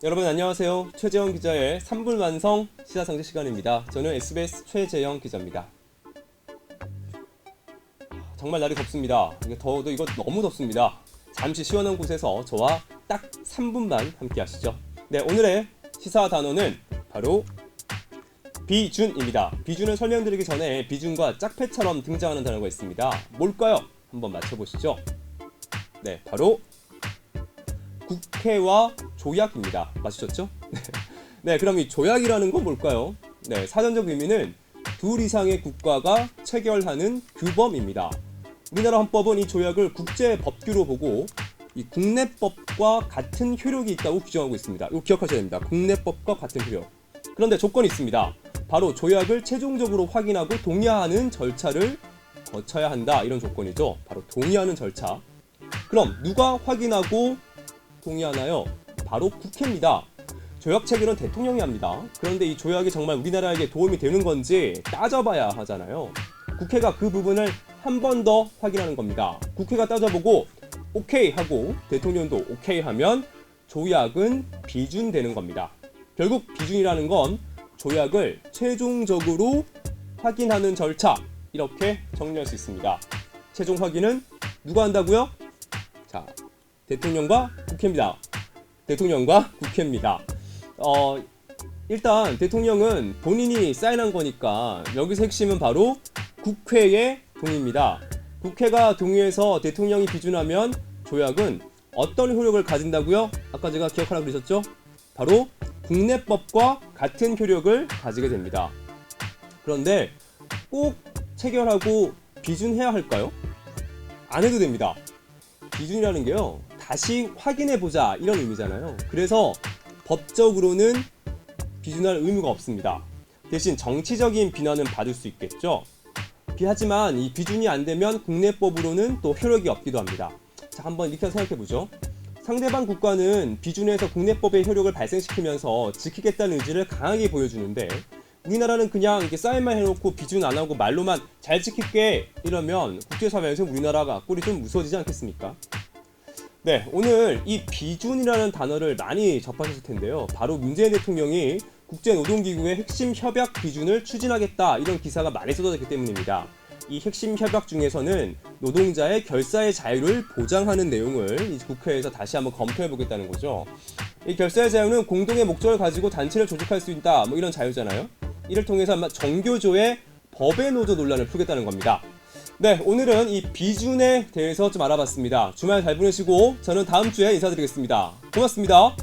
여러분 안녕하세요. 최재형 기자의 3분 완성 시사상식 시간입니다. 저는 SBS 최재형 기자입니다. 정말 날이 덥습니다. 이거 너무 덥습니다. 잠시 시원한 곳에서 저와 딱 3분만 함께 하시죠. 네, 오늘의 시사 단어는 바로 비준입니다. 비준을 설명드리기 전에 비준과 짝패처럼 등장하는 단어가 있습니다. 뭘까요? 한번 맞춰보시죠. 네, 바로 국회와 조약입니다. 맞으셨죠? 네, 그럼 이 조약이라는 건 뭘까요? 네, 사전적 의미는 둘 이상의 국가가 체결하는 규범입니다. 우리나라 헌법은 이 조약을 국제 법규로 보고 이 국내법과 같은 효력이 있다고 규정하고 있습니다. 이거 기억하셔야 됩니다. 국내법과 같은 효력. 그런데 조건이 있습니다. 바로 조약을 최종적으로 확인하고 동의하는 절차를 거쳐야 한다. 이런 조건이죠. 바로 동의하는 절차. 그럼 누가 확인하고 동의하나요? 바로 국회입니다. 조약 체결은 대통령이 합니다. 그런데 이 조약이 정말 우리나라에게 도움이 되는 건지 따져봐야 하잖아요. 국회가 그 부분을 한 번 더 확인하는 겁니다. 국회가 따져보고 오케이 하고 대통령도 오케이 하면 조약은 비준되는 겁니다. 결국 비준이라는 건 조약을 최종적으로 확인하는 절차, 이렇게 정리할 수 있습니다. 최종 확인은 누가 한다고요? 자, 대통령과 국회입니다. 대통령과 국회입니다. 일단 대통령은 본인이 사인한 거니까 여기서 핵심은 바로 국회의 동의입니다. 국회가 동의해서 대통령이 비준하면 조약은 어떤 효력을 가진다고요? 아까 제가 기억하라고 그러셨죠? 바로 국내법과 같은 효력을 가지게 됩니다. 그런데 꼭 체결하고 비준해야 할까요? 안 해도 됩니다. 비준이라는 게요, 다시 확인해보자 이런 의미잖아요. 그래서 법적으로는 비준할 의무가 없습니다. 대신 정치적인 비난은 받을 수 있겠죠. 하지만 이 비준이 안 되면 국내법으로는 또 효력이 없기도 합니다. 자, 한번 이렇게 생각해보죠. 상대방 국가는 비준에서 국내법의 효력을 발생시키면서 지키겠다는 의지를 강하게 보여주는데 우리나라는 그냥 이렇게 사인만 해놓고 비준 안 하고 말로만 잘 지킬게 이러면 국제사회에서 우리나라가 꼴이 좀 무서워지지 않겠습니까? 네, 오늘 이 비준이라는 단어를 많이 접하셨을 텐데요. 바로 문재인 대통령이 국제노동기구의 핵심 협약 비준을 추진하겠다 이런 기사가 많이 쏟아졌기 때문입니다. 이 핵심 협약 중에서는 노동자의 결사의 자유를 보장하는 내용을 국회에서 다시 한번 검토해보겠다는 거죠. 이 결사의 자유는 공동의 목적을 가지고 단체를 조직할 수 있다 이런 자유잖아요. 이를 통해서 아마 정교조의 법의 노조 논란을 풀겠다는 겁니다. 네, 오늘은 이 비준에 대해서 좀 알아봤습니다. 주말 잘 보내시고 저는 다음 주에 인사드리겠습니다. 고맙습니다.